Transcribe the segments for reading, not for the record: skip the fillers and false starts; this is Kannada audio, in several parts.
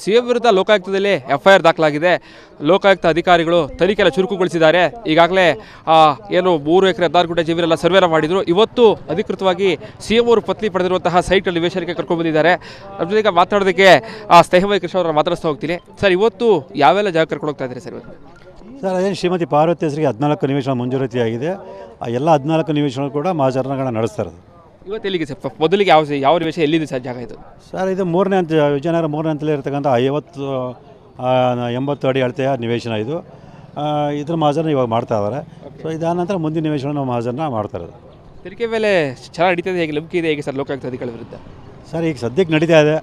ಸಿಎಂ ವಿರುದ್ಧ ಲೋಕಾಯುಕ್ತದಲ್ಲಿ ಎಫ್ಐಆರ್ ದಾಖಲಾಗಿದೆ. ಲೋಕಾಯುಕ್ತ ಅಧಿಕಾರಿಗಳು ತನಿಖೆಯನ್ನು ಚುರುಕುಗೊಳಿಸಿದ್ದಾರೆ. ಈಗಾಗಲೇ ಏನು 3 ಎಕರೆ 16 ಗುಂಟೆ ಜಮೀನೆಲ್ಲ ಸರ್ವೇನ ಮಾಡಿದ್ರು. ಇವತ್ತು ಅಧಿಕೃತವಾಗಿ ಸಿಎಂ ಅವರು ಪತ್ನಿ ಪಡೆದಿರುವಂತಹ ಸೈಟ್ ನಿವೇಶನಕ್ಕೆ ಕರ್ಕೊಂಡು ಬಂದಿದ್ದಾರೆ. ನಮ್ಮ ಜೊತೆಗೆ ಮಾತಾಡೋದಕ್ಕೆ ಸ್ನೇಹಮಯ ಕೃಷ್ಣ ಅವರನ್ನು ಮಾತಾಡಿಸ್ತಾ ಹೋಗ್ತೀನಿ. ಸರ್, ಇವತ್ತು ಯಾವೆಲ್ಲ ಜಾಗ ಕರ್ಕೊಂಡು ಹೋಗ್ತಾ ಇದ್ದಾರೆ ಸರ್? ಸರ್, ಅದೇನು ಶ್ರೀಮತಿ ಪಾರ್ವತಿ ಹೆಸರಿಗೆ 14 ನಿವೇಶನ ಮಂಜೂರಾತಿಯಾಗಿದೆ. ಆ ಎಲ್ಲ 14 ನಿವೇಶನಗಳು ಕೂಡ ಮಹಾಜನಗಳನ್ನ ನಡೆಸ್ತಾ ಇರೋದು. ಇವತ್ತು ಎಲ್ಲಿಗೆ ಸರ್? ಮೊದಲಿಗೆ ಯಾವ ನಿವೇಶನ ಎಲ್ಲಿದೆ ಸರ್ ಜಾಗ ಇದು? ಸರ್, ಇದು 3ನೇ ಹಂತ, ವಿಜಯನಗರ 3ನೇ ಹಂತದಲ್ಲಿ ಇರತಕ್ಕಂಥ 80 ಅಡಿ ಅಳತೆಯ ನಿವೇಶನ ಇದು. ಇದ್ರ ಮಹಾಜನ ಇವಾಗ ಮಾಡ್ತಾ ಇದ್ದಾರೆ. ಸೊ ಇದಾದ ನಂತರ ಮುಂದಿನ ನಿವೇಶನ ನಾವು ಮಹಾಜನ ಮಾಡ್ತಾ ಇರೋದು. ತೆರಿಗೆ ಮೇಲೆ ಚೆನ್ನಾಗಿ ನಡೀತದೆ, ಹೇಗೆ ನಂಬಿಕೆ ಇದೆ ಹೇಗೆ ಸರ್ ಲೋಕಾಯುಕ್ತ ಅಧಿಕಾರಿಗಳ ವಿರುದ್ಧ? ಸರ್, ಈಗ ಸದ್ಯಕ್ಕೆ ನಡೀತಾ ಇದೆ.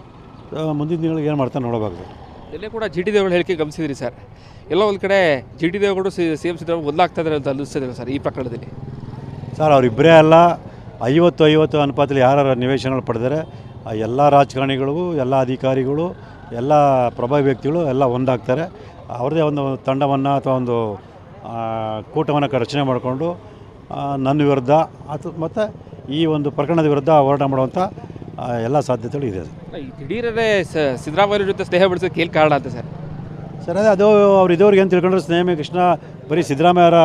ಮುಂದಿನ ದಿನಗಳಿಗೆ ಏನು ಮಾಡ್ತಾರೆ ನೋಡಬೇಕು. ಎಲ್ಲೇ ಕೂಡ ಜಿ ಟಿ ದೇವೇಗೌಡ ಹೇಳಿಕೆ ಗಮನಿಸಿದ್ರಿ ಸರ್. ಎಲ್ಲೋ ಒಂದು ಕಡೆ G T Devegowda CM Siddaramaiah ಬದಲಾಗ್ತಾ ಇದ್ದಾರೆ ಅಂತ ಅನ್ನಿಸ್ತಿದೆ ಸರ್ ಈ ಪ್ರಕರಣದಲ್ಲಿ. ಸರ್, ಅವರಿಬ್ಬರೇ ಅಲ್ಲ, 50-50 ಅನುಪಾತದಲ್ಲಿ ಯಾರು ನಿವೇಶನಗಳು ಪಡೆದರೆ ಆ ಎಲ್ಲ ರಾಜಕಾರಣಿಗಳಿಗೂ, ಎಲ್ಲ ಅಧಿಕಾರಿಗಳು, ಎಲ್ಲ ಪ್ರಭಾವಿ ವ್ಯಕ್ತಿಗಳು ಎಲ್ಲ ಒಂದಾಗ್ತಾರೆ. ಅವ್ರದ್ದೇ ಒಂದು ತಂಡವನ್ನು ಅಥವಾ ಒಂದು ಕೂಟವನ್ನು ರಚನೆ ಮಾಡಿಕೊಂಡು ನನ್ನ ವಿರುದ್ಧ ಮತ್ತು ಈ ಒಂದು ಪ್ರಕರಣದ ವಿರುದ್ಧ ಹೋರಾಟ ಮಾಡುವಂಥ ಎಲ್ಲ ಸಾಧ್ಯತೆಗಳು ಇದೆ. ದಿಢೀರೇ ಸಿದ್ದರಾಮಯ್ಯ ವಿರುದ್ಧ ಸ್ನೇಹ ಬೆಳೆಸೋಕೆ ಏನು ಕಾರಣ ಅಂತ ಸರ್? ಸರ್, ಅದು ಅವ್ರು ಇದುವರೆಗೆ ಏನು ತಿಳ್ಕೊಂಡ್ರು, ಸ್ನೇಹಮಯ ಕೃಷ್ಣ ಬರೀ ಸಿದ್ದರಾಮಯ್ಯವರ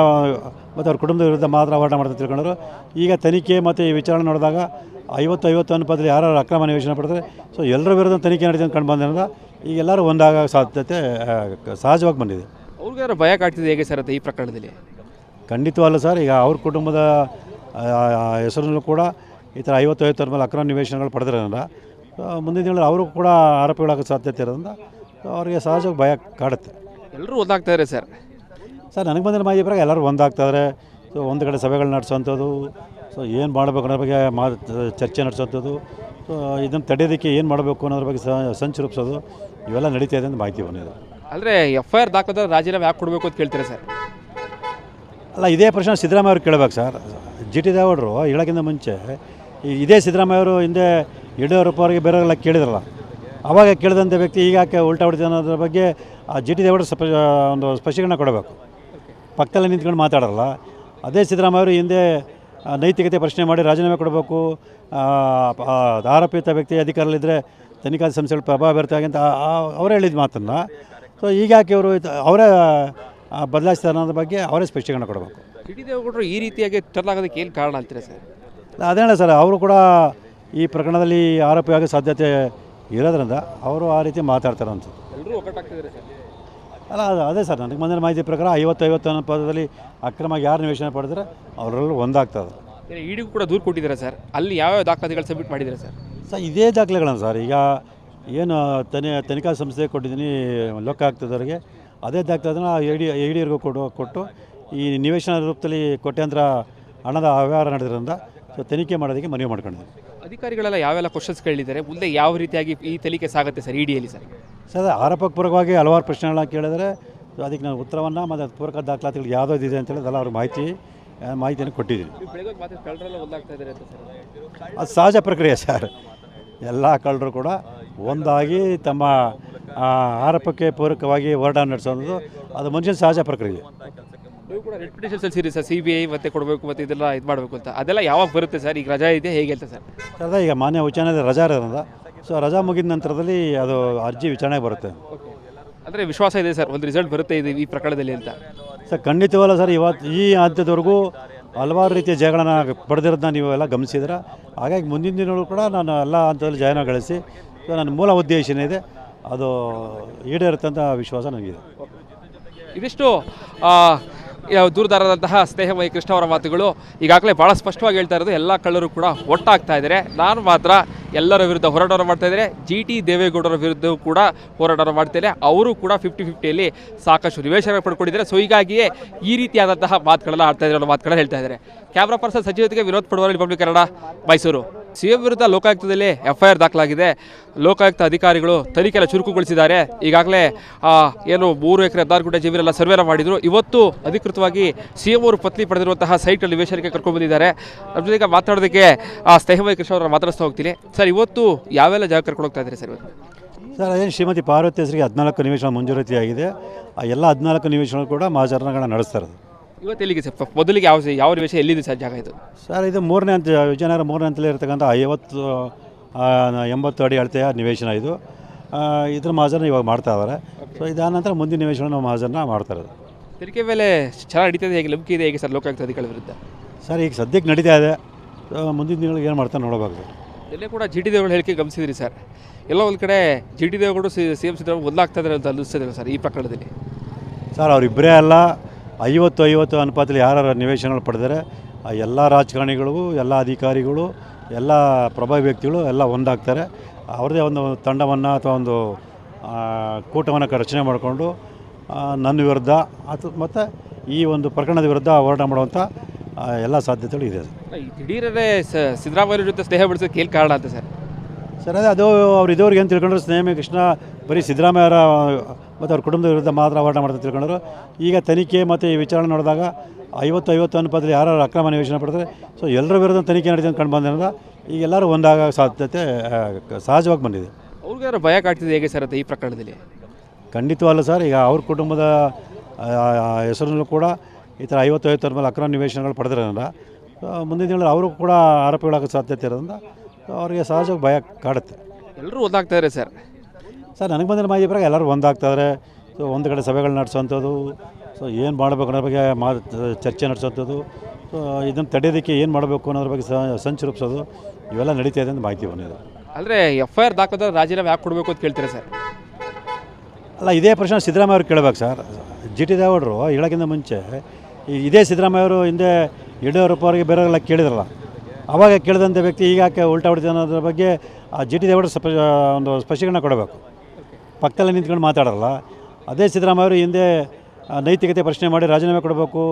ಮತ್ತು ಅವ್ರ ಕುಟುಂಬದ ವಿರುದ್ಧ ಮಾತ್ರ ಹೋರಾಟ ಮಾಡ್ತಾ ತಿಳ್ಕೊಂಡ್ರು. ಈಗ ತನಿಖೆ ಮತ್ತು ಈ ವಿಚಾರಣೆ ನೋಡಿದಾಗ 50-50 ಅನುಪಾತದಲ್ಲಿ ಯಾರು ಅಕ್ರಮ ನಿವೇಶನ ಪಡ್ತಾರೆ, ಸೊ ಎಲ್ಲರ ವಿರುದ್ಧ ತನಿಖೆ ನಡೀತಂತ ಕಂಡು ಬಂದ್ರಿಂದ ಈಗ ಎಲ್ಲರೂ ಒಂದಾಗ ಸಾಧ್ಯತೆ ಸಹಜವಾಗಿ ಬಂದಿದೆ. ಅವ್ರಿಗಾದ್ರೂ ಭಯ ಕಾಡ್ತಿದೆ ಹೇಗೆ ಸರ್ ಅಂತ ಈ ಪ್ರಕರಣದಲ್ಲಿ? ಖಂಡಿತವಲ್ಲ ಸರ್. ಈಗ ಅವ್ರ ಕುಟುಂಬದ ಹೆಸರಲ್ಲೂ ಕೂಡ ಈ ಥರ 50-50 ಮೇಲೆ ಅಕ್ರಮ ನಿವೇಶನಗಳು ಪಡೆದ್ರಿಂದ ಮುಂದಿನ ದಿನಗಳಲ್ಲಿ ಅವರು ಕೂಡ ಆರೋಪಿಗಳಾಗೋ ಸಾಧ್ಯತೆ ಇರೋದ್ರಿಂದ ಅವರಿಗೆ ಸಹಜವಾಗಿ ಭಯ ಕಾಡುತ್ತೆ. ಎಲ್ಲರೂ ಒಂದಾಗ್ತಾಯಿದ್ದಾರೆ ಸರ್. ಸರ್, ನನಗೆ ಬಂದಿರೋ ಮಾಹಿತಿ ಪ್ರಕಾರ ಎಲ್ಲರೂ ಒಂದಾಗ್ತಾಯಿದ್ದಾರೆ. ಸೊ ಒಂದು ಕಡೆ ಸಭೆಗಳು ನಡೆಸೋವಂಥದ್ದು, ಸೊ ಏನು ಮಾಡಬೇಕು ಅನ್ನೋದ್ರ ಬಗ್ಗೆ ಚರ್ಚೆ ನಡೆಸೋವಂಥದ್ದು, ಸೊ ಇದನ್ನು ತಡೆಯೋದಕ್ಕೆ ಏನು ಮಾಡಬೇಕು ಅನ್ನೋದ್ರ ಬಗ್ಗೆ ಸಂಚು ರೂಪಿಸೋದು ಇವೆಲ್ಲ ನಡೀತಾ ಇದೆ ಅಂತ ಮಾಹಿತಿ ಬಂದಿದೆ. ಅಂದರೆ ಎಫ್ಐಆರ್ ದಾಖಲಾದ ರಾಜೀನಾಮೆ ಯಾಕೆ ಕೊಡಬೇಕು ಅಂತ ಕೇಳ್ತೀರಾ ಸರ್? ಅಲ್ಲ, ಇದೇ ಪ್ರಶ್ನೆ ಸಿದ್ದರಾಮಯ್ಯ ಅವ್ರು ಕೇಳಬೇಕು ಸರ್. ಜಿ ಟಿ ದೇವೇಗೌಡರು ಹೇಳೋಕ್ಕಿಂತ ಮುಂಚೆ ಇದೇ ಸಿದ್ದರಾಮಯ್ಯ ಅವರು ಹಿಂದೆ ಯಡಿಯೂರಪ್ಪ ಅವರಿಗೆ ಬೇರೆಯವರೆಲ್ಲ ಕೇಳಿದ್ರಲ್ಲ, ಆವಾಗ ಕೇಳಿದಂಥ ವ್ಯಕ್ತಿ ಈಗ ಯಾಕೆ ಉಲ್ಟಾ ಹೊಡಿತಾನೆ ಅನ್ನೋದ್ರ ಬಗ್ಗೆ ಜಿ ಟಿ ದೇವೇಗೌಡರು ಒಂದು ಸ್ಪಷ್ಟೀಕರಣ ಕೊಡಬೇಕು. ಪಕ್ಕದಲ್ಲೇ ನಿಂತ್ಕೊಂಡು ಮಾತಾಡೋಲ್ಲ. ಅದೇ ಸಿದ್ದರಾಮಯ್ಯ ಅವರು ಹಿಂದೆ ನೈತಿಕತೆ ಪ್ರಶ್ನೆ ಮಾಡಿ ರಾಜೀನಾಮೆ ಕೊಡಬೇಕು, ಆರೋಪಿತ ವ್ಯಕ್ತಿ ಅಧಿಕಾರದಲ್ಲಿದ್ದರೆ ತನಿಖಾ ಸಂಸ್ಥೆಗಳು ಪ್ರಭಾವ ಬೀರ್ತಾವೆ ಅಂತ ಅವರೇ ಹೇಳಿದ ಮಾತನ್ನು ಸೊ ಈಗ ಯಾಕೆ ಇವರು ಅವರೇ ಬದಲಾಯಿಸ್ತಾರೆ ಅನ್ನೋದ್ರ ಬಗ್ಗೆ ಅವರೇ ಸ್ಪಷ್ಟೀಕರಣ ಕೊಡಬೇಕು. ಜಿ ಟಿ ದೇವೇಗೌಡರು ಈ ರೀತಿಯಾಗಿ ತರಲಾಗೋದಕ್ಕೆ ಏನು ಕಾರಣ ಅಂತೀರಾ ಸರ್? ಅದೇನ ಸರ್, ಅವರು ಕೂಡ ಈ ಪ್ರಕರಣದಲ್ಲಿ ಆರೋಪಿಯಾಗೋ ಸಾಧ್ಯತೆ ಇರೋದ್ರಿಂದ ಅವರು ಆ ರೀತಿ ಮಾತಾಡ್ತಾರೆ ಅನ್ಸುತ್ತೆ. ಎಲ್ಲರೂ ಒಗ್ಗಟ್ಟಾಗ್ತಿದ್ದಾರೆ ಸರ್. ಅಲ್ಲ, ಅದೇ ಸರ್, ನನಗೆ ಬಂದಿರೋ ಮಾಹಿತಿ ಪ್ರಕಾರ 50-50 ಅನುಪಾತದಲ್ಲಿ ಅಕ್ರಮ ಯಾರು ನಿವೇಶನ ಪಡೆದ್ರೆ ಅವರೆಲ್ಲರೂ ಒಂದಾಗ್ತದೆ. ಇಡಿಗೂ ಕೂಡ ದೂರು ಕೊಟ್ಟಿದ್ದಾರೆ ಸರ್. ಅಲ್ಲಿ ಯಾವ್ಯಾವ ದಾಖಲಾತಿಗಳು ಸಬ್ಮಿಟ್ ಮಾಡಿದ್ದಾರೆ ಸರ್? ಸರ್, ಇದೇ ದಾಖಲೆಗಳನ್ನು ಸರ್ ಈಗ ಏನು ತನಿಖಾ ಸಂಸ್ಥೆಗೆ ಕೊಟ್ಟಿದ್ದೀನಿ ಲೋಕಾಯುಕ್ತದವರಿಗೆ, ಅದೇ ದಾಖಲೆಗಳನ್ನು ಇಡಿಯವ್ರಿಗೂ ಕೊಟ್ಟು ಈ ನಿವೇಶನ ರೂಪದಲ್ಲಿ ಕೋಟ್ಯಾಂತರ ಹಣದ ಅವ್ಯವಹಾರ ನಡೆದ್ರಿಂದ ಸೊ ತನಿಖೆ ಮಾಡೋದಕ್ಕೆ ಮನವಿ ಮಾಡ್ಕೊಂಡಿದ್ದೀನಿ. ಅಧಿಕಾರಿಗಳೆಲ್ಲ ಯಾವೆಲ್ಲ ಕ್ವಶನ್ಸ್ ಕೇಳಿದ್ದಾರೆ, ಮುಂದೆ ಯಾವ ರೀತಿಯಾಗಿ ಈ ತನಿಖೆ ಸಾಗುತ್ತೆ ಸರ್ ಇಡಿಯಲ್ಲಿ ಸರ್? ಸರ್, ಆರೋಪಕ್ಕೆ ಪೂರಕವಾಗಿ ಹಲವಾರು ಪ್ರಶ್ನೆಗಳನ್ನ ಕೇಳಿದರೆ ಅದಕ್ಕೆ ನಾನು ಉತ್ತರವನ್ನು ಮತ್ತು ಪೂರಕ ದಾಖಲಾತಿಗಳು ಯಾವುದಾದ್ರು ಇದೆ ಅಂತ ಹೇಳಿದ್ರೆ ಅವ್ರ ಮಾಹಿತಿಯನ್ನು ಕೊಟ್ಟಿದ್ದೀನಿ. ಅದು ಸಹಜ ಪ್ರಕ್ರಿಯೆ ಸರ್. ಎಲ್ಲ ಕಳ್ಳರು ಕೂಡ ಒಂದಾಗಿ ತಮ್ಮ ಆರೋಪಕ್ಕೆ ಪೂರಕವಾಗಿ ಹೋರಾಟ ನಡೆಸೋದು ಅದು ಮನುಷ್ಯನ ಸಹಜ ಪ್ರಕ್ರಿಯೆ. ನೀವು ಕೂಡ ರೆಪ್ಯುಟೇಷನ್ ಸಲ್ಲಿಸಿರಿ ಸರ್, CBI ಮತ್ತೆ ಕೊಡಬೇಕು ಮತ್ತು ಇದೆಲ್ಲ ಇದು ಮಾಡಬೇಕು ಅಂತ. ಅದೆಲ್ಲ ಯಾವಾಗ ಬರುತ್ತೆ ಸರ್? ಈಗ ರಜಾ ಇದೆ ಹೇಗೆ ಅಂತ ಸರ್? ಅದೇ ಈಗ ಮಾನ್ಯ ಉಚ್ಚ ನ್ಯಾಯಾಲಯದ ರಜಾ ಇರೋದ್ರಿಂದ ಸೊ ರಜಾ ಮುಗಿದ ನಂತರದಲ್ಲಿ ಅದು ಅರ್ಜಿ ವಿಚಾರಣೆಗೆ ಬರುತ್ತೆ. ಅಂದರೆ ವಿಶ್ವಾಸ ಇದೆ ಸರ್ ಒಂದು ರಿಸಲ್ಟ್ ಬರುತ್ತೆ ಇದು ಈ ಪ್ರಕರಣದಲ್ಲಿ ಅಂತ? ಸರ್, ಖಂಡಿತವಲ್ಲ ಸರ್. ಇವತ್ತು ಈ ಹಂತದವರೆಗೂ ಹಲವಾರು ರೀತಿಯ ಜಯಗಳನ್ನು ಪಡೆದಿರೋದನ್ನ ನೀವು ಎಲ್ಲ ಗಮನಿಸಿದ್ರೆ, ಹಾಗಾಗಿ ಮುಂದಿನ ದಿನಗಳು ಕೂಡ ನಾನು ಎಲ್ಲ ಹಂತದಲ್ಲಿ ಜಯನ ಗಳಿಸಿ ನನ್ನ ಮೂಲ ಉದ್ದೇಶ ಏನಿದೆ ಅದು ಈಡೇರುತ್ತಂತ ವಿಶ್ವಾಸ ನನಗಿದೆ. ಇದಿಷ್ಟು ದೂರದಾರದಂತಹ ಸ್ನೇಹಮಯ ಕೃಷ್ಣ ಅವರ ಮಾತುಗಳು. ಈಗಾಗಲೇ ಭಾಳ ಸ್ಪಷ್ಟವಾಗಿ ಹೇಳ್ತಾ ಇರೋದು, ಎಲ್ಲ ಕಳ್ಳರು ಕೂಡ ಒಟ್ಟಾಗ್ತಾ ಇದ್ದಾರೆ. ನಾನು ಮಾತ್ರ ಎಲ್ಲರ ವಿರುದ್ಧ ಹೋರಾಟ ಮಾಡ್ತಾ ಇದ್ದಾರೆ. ಜಿ ಟಿ ದೇವೇಗೌಡರ ವಿರುದ್ಧ ಕೂಡ ಹೋರಾಟ ಮಾಡ್ತಾರೆ. ಅವರು ಕೂಡ 50-50ಯಲ್ಲಿ ಸಾಕಷ್ಟು ನಿವೇಶನ ಪಡ್ಕೊಂಡಿದ್ದಾರೆ. ಸೊ ಹೀಗಾಗಿಯೇ ಈ ರೀತಿಯಾದಂತಹ ಮಾತುಗಳೆಲ್ಲ ಆಡ್ತಾ ಇದ್ದಾರೆ ಅನ್ನೋ ಮಾತುಗಳನ್ನ ಹೇಳ್ತಾ ಇದ್ದಾರೆ. ಕ್ಯಾಮ್ರಾ ಪರ್ಸನ್ ಸಚಿವತೆಗೆ ವಿನೋದ್ ಪಡವಾರಿ, ರಿಪಬ್ಲಿಕ್ ಕನ್ನಡ, ಮೈಸೂರು. ಸಿಎಂ ವಿರುದ್ಧ ಲೋಕಾಯುಕ್ತದಲ್ಲಿ ಎಫ್ಐಆರ್ ದಾಖಲಾಗಿದೆ. ಲೋಕಾಯುಕ್ತ ಅಧಿಕಾರಿಗಳು ತನಿಖೆಯನ್ನು ಚುರುಕುಗೊಳಿಸಿದ್ದಾರೆ. ಈಗಾಗಲೇ ಏನು 3 ಎಕರೆ 16 ಗುಂಟೆ ಜಮೀನೆಲ್ಲ ಸರ್ವೇನ ಮಾಡಿದ್ರು. ಇವತ್ತು ಅಧಿಕೃತವಾಗಿ ಸಿಎಂ ಅವರು ಪತ್ನಿ ಪಡೆದಿರುವಂತಹ ಸೈಟ್ ನಿವೇಶನಕ್ಕೆ ಕರ್ಕೊಂಡು ಬಂದಿದ್ದಾರೆ. ನಮ್ಮ ಜೊತೆಗೆ ಮಾತಾಡೋದಕ್ಕೆ ಸ್ನೇಹಮಯ ಕೃಷ್ಣ ಅವರನ್ನು ಮಾತಾಡಿಸ್ತಾ ಹೋಗ್ತೀನಿ. ಸರ್, ಇವತ್ತು ಯಾವೆಲ್ಲ ಜಾಗ ಕರ್ಕೊಂಡು ಹೋಗ್ತಾ ಇದ್ದಾರೆ ಸರ್? ಸರ್, ಅದೇನು ಶ್ರೀಮತಿ ಪಾರ್ವತಿ ಹೆಸರಿಗೆ 14 ನಿವೇಶನ ಮಂಜೂರಾತಿಯಾಗಿದೆ. ಆ ಎಲ್ಲ 14 ನಿವೇಶನಗಳು ಕೂಡ ಮಹಾಜನಗಳನ್ನ ನಡೆಸ್ತಾ ಇರೋದು. ಇವತ್ತು ಎಲ್ಲಿಗೆ ಸರ್? ಮೊದಲಿಗೆ ಯಾವ ನಿವೇಶನ ಎಲ್ಲಿದೆ ಸರ್ ಜಾಗ ಇದು? ಸರ್, ಇದು 3ನೇ ಹಂತ, ವಿಜಯನಗರ 3ನೇ ಹಂತದಲ್ಲಿ ಇರತಕ್ಕಂಥ 80 ಅಡಿ ಅಳತೆಯ ನಿವೇಶನ ಇದು. ಇದ್ರ ಮಹಾಜನ ಇವಾಗ ಮಾಡ್ತಾ ಇದ್ದಾರೆ. ಸೊ ಇದಾದ ನಂತರ ಮುಂದಿನ ನಿವೇಶನ ಮಹಾಜನ ಮಾಡ್ತಾ ಇರೋದು. ತೆರಿಗೆ ಮೇಲೆ ಚೆನ್ನಾಗಿ ನಡೀತದೆ, ಹೇಗೆ ನಂಬಿಕೆ ಇದೆ ಹೇಗೆ ಸರ್ ಲೋಕಾಯುಕ್ತಾಧಿಕಾರಿಗಳ ವಿರುದ್ಧ? ಸರ್ ಈಗ ಸದ್ಯಕ್ಕೆ ನಡೀತಾ ಇದೆ. ಮುಂದಿನ ದಿನಗಳಿಗೆ ಏನು ಮಾಡ್ತಾರೆ ನೋಡಬೇಕು. ಎಲ್ಲೇ ಕೂಡ ಜಿ ಟಿ ದೇವೇಗೌಡ ಹೇಳಿಕೆ ಗಮನಿಸಿದ್ರಿ ಸರ್, ಎಲ್ಲೋ ಒಂದು ಕಡೆ G T Devegowda C M Siddaramaiah ಬದಲಾಗ್ತಾ ಇದ್ದಾರೆ ಅಂತ ಅನ್ನಿಸ್ತದೆ ಸರ್ ಈ ಪ್ರಕರಣದಲ್ಲಿ. ಸರ್ ಅವರಿಬ್ಬರೇ ಅಲ್ಲ, 50-50 ಅನುಪಾತದಲ್ಲಿ ಯಾರು ನಿವೇಶನಗಳು ಪಡೆದರೆ ಆ ಎಲ್ಲ ರಾಜಕಾರಣಿಗಳಿಗೂ, ಎಲ್ಲ ಅಧಿಕಾರಿಗಳು, ಎಲ್ಲ ಪ್ರಭಾವಿ ವ್ಯಕ್ತಿಗಳು ಎಲ್ಲ ಒಂದಾಗ್ತಾರೆ. ಅವ್ರದ್ದೇ ಒಂದು ತಂಡವನ್ನು ಅಥವಾ ಒಂದು ಕೂಟವನ್ನು ರಚನೆ ಮಾಡಿಕೊಂಡು ನನ್ನ ವಿರುದ್ಧ ಮತ್ತು ಈ ಒಂದು ಪ್ರಕರಣದ ವಿರುದ್ಧ ಹೋರಾಟ ಮಾಡುವಂಥ ಎಲ್ಲ ಸಾಧ್ಯತೆಗಳು ಇದೆ. ಈ ದಿಢೀರೇ ಸಿದ್ದರಾಮಯ್ಯ ಜೊತೆ ಸ್ನೇಹ ಬೆಳೆಸೋಕೆ ಏನು ಕಾರಣ ಅಂತ ಸರ್? ಸರ್ ಅದು ಅವ್ರು ಇದುವರೆಗೆ ಏನು ತಿಳ್ಕೊಂಡ್ರು, ಸ್ನೇಹ ಕೃಷ್ಣ ಬರೀ ಸಿದ್ದರಾಮಯ್ಯರ ಮತ್ತು ಅವ್ರ ಕುಟುಂಬದ ವಿರುದ್ಧ ಮಾತ್ರ ಹೋರಾಟ ಮಾಡ್ತಾ ತಿಳ್ಕೊಂಡ್ರು. ಈಗ ತನಿಖೆ ಮತ್ತು ಈ ವಿಚಾರಣೆ ನೋಡಿದಾಗ 50-50 ಅನುಪಾತದಲ್ಲಿ ಯಾರು ಅಕ್ರಮ ನಿವೇಶನ ಪಡ್ತಾರೆ, ಸೊ ಎಲ್ಲರ ವಿರುದ್ಧ ತನಿಖೆ ನಡೀತದೆ ಅಂತ ಕಂಡು ಬಂದಿರೋದ್ರಿಂದ ಈಗ ಎಲ್ಲರೂ ಒಂದಾಗ ಸಾಧ್ಯತೆ ಸಹಜವಾಗಿ ಬಂದಿದೆ. ಅವ್ರಿಗಾರು ಭಯ ಕಾಡ್ತಿದೆ ಹೇಗೆ ಸರ್ ಅಂತ ಈ ಪ್ರಕರಣದಲ್ಲಿ? ಖಂಡಿತವಲ್ಲ ಸರ್. ಈಗ ಅವ್ರ ಕುಟುಂಬದ ಹೆಸರಲ್ಲೂ ಕೂಡ ಈ ಥರ 50-50 ಮೇಲೆ ಅಕ್ರಮ ನಿವೇಶನಗಳು ಪಡೆದಿರೋದ್ರಿಂದ ಮುಂದಿನ ದಿನಗಳಲ್ಲಿ ಅವರು ಕೂಡ ಆರೋಪಿಗಳಾಗೋ ಸಾಧ್ಯತೆ ಇರೋದ್ರಿಂದ ಅವರಿಗೆ ಸಹಜವಾಗಿ ಭಯ ಕಾಡುತ್ತೆ. ಎಲ್ಲರೂ ಒಂದಾಗ್ತಾಯಿದ್ದಾರೆ ಸರ್. ನನಗೆ ಬಂದಿರೋ ಮಾಹಿತಿ ಪ್ರಕಾರ ಎಲ್ಲರೂ ಒಂದಾಗ್ತಾಯಿದ್ದಾರೆ. ಸೊ ಒಂದು ಕಡೆ ಸಭೆಗಳು ನಡೆಸೋವಂಥದ್ದು, ಸೊ ಏನು ಮಾಡಬೇಕು ಅನ್ನೋದ್ರ ಬಗ್ಗೆ ಚರ್ಚೆ ನಡೆಸೋವಂಥದ್ದು, ಸೊ ಇದನ್ನು ತಡೆಯೋದಕ್ಕೆ ಏನು ಮಾಡಬೇಕು ಅನ್ನೋದ್ರ ಬಗ್ಗೆ ಸಂಚು ರೂಪಿಸೋದು ಇವೆಲ್ಲ ನಡೀತಾ ಇದೆ ಅಂತ ಮಾಹಿತಿ ಬಂದಿದೆ. ಅಂದರೆ FIR ದಾಖಲಾದ ರಾಜೀನಾಮೆ ಯಾಕೆ ಕೊಡಬೇಕು ಅಂತ ಕೇಳ್ತೀರಾ ಸರ್? ಅಲ್ಲ, ಇದೇ ಪ್ರಶ್ನೆ ಸಿದ್ದರಾಮಯ್ಯ ಅವ್ರು ಕೇಳಬೇಕು ಸರ್. ಜಿ ಟಿ ದೇವೇಗೌಡರು ಹೇಳೋಕ್ಕಿಂತ ಮುಂಚೆ ಇದೇ ಸಿದ್ದರಾಮಯ್ಯ ಅವರು ಹಿಂದೆ ಯಡಿಯೂರಪ್ಪ ಅವರಿಗೆ ಬೇರೆಲ್ಲ ಕೇಳಿದ್ರಲ್ಲ, ಆವಾಗ ಕೇಳಿದಂಥ ವ್ಯಕ್ತಿ ಈಗ ಯಾಕೆ ಉಲ್ಟಾ ಹೊಡಿತ ಅನ್ನೋದ್ರ ಬಗ್ಗೆ ಜಿ ಟಿ ದೇವೇಗೌಡರು ಒಂದು ಸ್ಪಷ್ಟೀಕರಣ ಕೊಡಬೇಕು. ಪಕ್ಕದಲ್ಲೇ ನಿಂತ್ಕೊಂಡು ಮಾತಾಡೋಲ್ಲ. ಅದೇ ಸಿದ್ದರಾಮಯ್ಯ ಅವರು ಹಿಂದೆ ನೈತಿಕತೆ ಪ್ರಶ್ನೆ ಮಾಡಿ ರಾಜೀನಾಮೆ ಕೊಡಬೇಕು,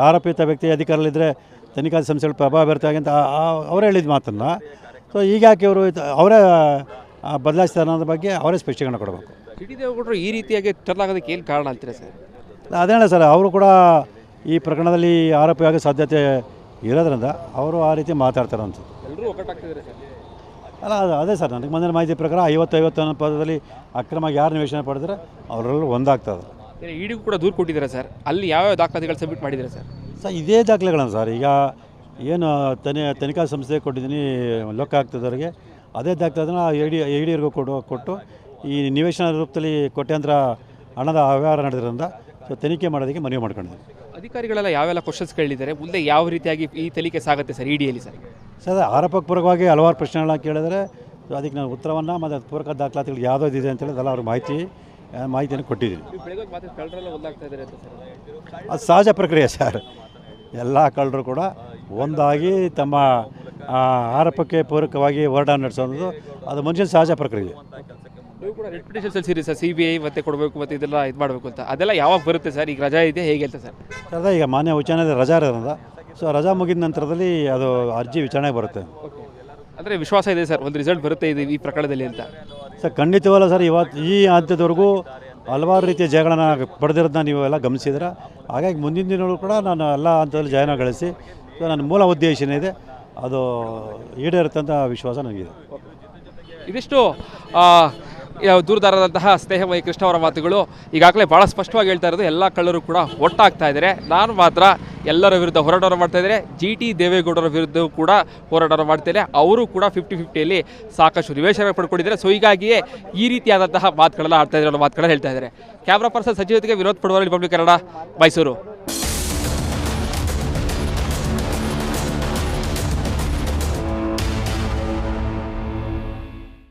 ಆರೋಪಿತ ವ್ಯಕ್ತಿ ಅಧಿಕಾರದಲ್ಲಿದ್ದರೆ ತನಿಖಾ ಸಂಸ್ಥೆಗಳು ಪ್ರಭಾವ ಬೀರ್ತಾವೆ ಅಂತ ಅವರೇ ಹೇಳಿದ ಮಾತನ್ನು ಸೊ ಈಗ ಯಾಕೆ ಅವರು ಅವರೇ ಬದಲಾಯಿಸ್ತಾರೆ ಅನ್ನೋದ್ರ ಬಗ್ಗೆ ಅವರೇ ಸ್ಪಷ್ಟೀಕರಣ ಕೊಡಬೇಕು. ಜಿ ಟಿ ದೇವೇಗೌಡರು ಈ ರೀತಿಯಾಗಿ ಟರ್ನಾಗೋದಕ್ಕೆ ಏನು ಕಾರಣ ಅಂತೀರಾ ಸರ್? ಅದೇನ ಸರ್, ಅವರು ಕೂಡ ಈ ಪ್ರಕರಣದಲ್ಲಿ ಆರೋಪಿಯಾಗೋ ಸಾಧ್ಯತೆ ಇರೋದ್ರಿಂದ ಅವರು ಆ ರೀತಿ ಮಾತಾಡ್ತಾರೆ ಅಂತ. ಎಲ್ಲರೂ ಒಗ್ಗಟ್ಟಾಗ್ತಿದ್ದಾರೆ ಸರ್. ಅಲ್ಲ ಅದೇ ಸರ್, ನನಗೆ ಬಂದಿರೋ ಮಾಹಿತಿ ಪ್ರಕಾರ 50-50 ಅನುಪಾತದಲ್ಲಿ ಅಕ್ರಮವಾಗಿ ಯಾರು ನಿವೇಶನ ಪಡೆದ್ರೆ ಅವರೆಲ್ಲರೂ ಒಂದಾಗ್ತದೆ. ಇಡಿಗೂ ಕೂಡ ದೂರು ಕೊಟ್ಟಿದ್ದಾರೆ ಸರ್, ಅಲ್ಲಿ ಯಾವ್ಯಾವ ದಾಖಲಾತಿಗಳು ಸಬ್ಮಿಟ್ ಮಾಡಿದ್ದಾರೆ ಸರ್? ಇದೇ ದಾಖಲೆಗಳನ್ನು ಸರ್ ಈಗ ಏನು ತನಿಖಾ ಸಂಸ್ಥೆ ಕೊಟ್ಟಿದ್ದೀನಿ ಲೋಕಾಯುಕ್ತದವರಿಗೆ, ಅದೇ ದಾಖಲೆದನ್ನು ಇಡಿಯವ್ರಿಗೂ ಕೊಟ್ಟು ಈ ನಿವೇಶನ ರೂಪದಲ್ಲಿ ಕೋಟ್ಯಾಂತರ ಹಣದ ಅವ್ಯವಹಾರ ನಡೆದ್ರಿಂದ ಸೊ ತನಿಖೆ ಮಾಡೋದಕ್ಕೆ ಮನವಿ ಮಾಡ್ಕೊಂಡಿದ್ದೀನಿ. ಅಧಿಕಾರಿಗಳೆಲ್ಲ ಯಾವೆಲ್ಲ ಕ್ವಶನ್ಸ್ ಕೇಳಿದ್ದಾರೆ, ಮುಂದೆ ಯಾವ ರೀತಿಯಾಗಿ ಈ ತನಿಖೆ ಸಾಗುತ್ತೆ ಸರ್ ಇಡಿಯಲ್ಲಿ ಸರ್? ಸರ್ ಆರೋಪಪೂರ್ವಕವಾಗಿ ಹಲವಾರು ಪ್ರಶ್ನೆಗಳನ್ನ ಕೇಳಿದರೆ ಅದಕ್ಕೆ ನಾನು ಉತ್ತರವನ್ನು ಮತ್ತು ಪೂರಕ ದಾಖಲಾತಿಗಳು ಯಾವುದೋ ಇದೆ ಅಂತೇಳಿ ಅದೆಲ್ಲ ಅವ್ರ ಮಾಹಿತಿಯನ್ನು ಕೊಟ್ಟಿದ್ದೀನಿ. ಅದು ಸಹಜ ಪ್ರಕ್ರಿಯೆ ಸರ್. ಎಲ್ಲ ಕಳ್ಳರು ಕೂಡ ಒಂದಾಗಿ ತಮ್ಮ ಆರೋಪಕ್ಕೆ ಪೂರಕವಾಗಿ ಹೋರಾಟ ನಡೆಸೋದು ಅದು ಮನುಷ್ಯನ ಸಹಜ ಪ್ರಕ್ರಿಯೆ. ನೀವು ಕೂಡ ರೆಡ್ ಪಿಟಿಷನ್ ಸಲ್ಲಿಸಿರಿ ಸರ್, CBI ಮತ್ತೆ ಕೊಡಬೇಕು ಮತ್ತು ಇದೆಲ್ಲ ಇದು ಮಾಡಬೇಕು ಅಂತ, ಅದೆಲ್ಲ ಯಾವಾಗ ಬರುತ್ತೆ ಸರ್? ಈಗ ರಜಾ ಇದೆ ಹೇಗೆ ಅಂತ ಸರ್? ಅದೇ ಈಗ ಮಾನ್ಯ ಉಚ್ಚ ನ್ಯಾಯಾಲಯದ ರಜಾ ಇರೋದ್ರಿಂದ ಸೊ ರಜಾ ಮುಗಿದ ನಂತರದಲ್ಲಿ ಅದು ಅರ್ಜಿ ವಿಚಾರಣೆಗೆ ಬರುತ್ತೆ. ಅಂದರೆ ವಿಶ್ವಾಸ ಇದೆ ಸರ್ ಒಂದು ರಿಸಲ್ಟ್ ಬರುತ್ತೆ ಇದು ಈ ಪ್ರಕರಣದಲ್ಲಿ ಅಂತ? ಸರ್ ಖಂಡಿತವಲ್ಲ ಸರ್. ಇವತ್ತು ಈ ಹಂತದವರೆಗೂ ಹಲವಾರು ರೀತಿಯ ಜಯಗಳನ್ನು ಪಡೆದಿರೋದನ್ನ ನೀವು ಎಲ್ಲ ಗಮನಿಸಿದ್ರೆ, ಹಾಗಾಗಿ ಮುಂದಿನ ದಿನಗಳು ಕೂಡ ನಾನು ಎಲ್ಲ ಹಂತದಲ್ಲಿ ಜಯನ ಗಳಿಸಿ ಸೊ ನನ್ನ ಮೂಲ ಉದ್ದೇಶ ಏನಿದೆ ಅದು ಈಡೇರುತ್ತೆ ಅಂತ ವಿಶ್ವಾಸ ನನಗಿದೆ. ಇದಿಷ್ಟು ದೂರದಾರದಂತಹ ಸ್ನೇಹಮಯಿ ಕೃಷ್ಣ ಅವರ ಮಾತುಗಳು. ಈಗಾಗಲೇ ಭಾಳ ಸ್ಪಷ್ಟವಾಗಿ ಹೇಳ್ತಾ ಇರೋದು, ಎಲ್ಲ ಕಳ್ಳರು ಕೂಡ ಒಟ್ಟಾಗ್ತಾ ಇದ್ದಾರೆ. ನಾನು ಮಾತ್ರ ಎಲ್ಲರ ವಿರುದ್ಧ ಹೋರಾಟ ಮಾಡ್ತಾ ಇದ್ದಾರೆ. ಜಿ ಟಿ ದೇವೇಗೌಡರ ವಿರುದ್ಧ ಕೂಡ ಹೋರಾಟ ಮಾಡ್ತಾರೆ. ಅವರು ಕೂಡ 50-50ಯಲ್ಲಿ ಸಾಕಷ್ಟು ನಿವೇಶನ ಪಡ್ಕೊಂಡಿದ್ದಾರೆ. ಸೊ ಹೀಗಾಗಿಯೇ ಈ ರೀತಿಯಾದಂತಹ ಮಾತುಗಳೆಲ್ಲ ಆಡ್ತಾ ಇದ್ದಾರೆ, ಮಾತುಗಳನ್ನ ಹೇಳ್ತಾ ಇದ್ದಾರೆ. ಕ್ಯಾಮ್ರಾ ಪರ್ಸನ್ ಸಚಿವ ಜೊತೆಗೆ ವಿನೋದ್ ಪಡವಾರಿ, ರಿಪಬ್ಲಿಕ್ ಕನ್ನಡ, ಮೈಸೂರು.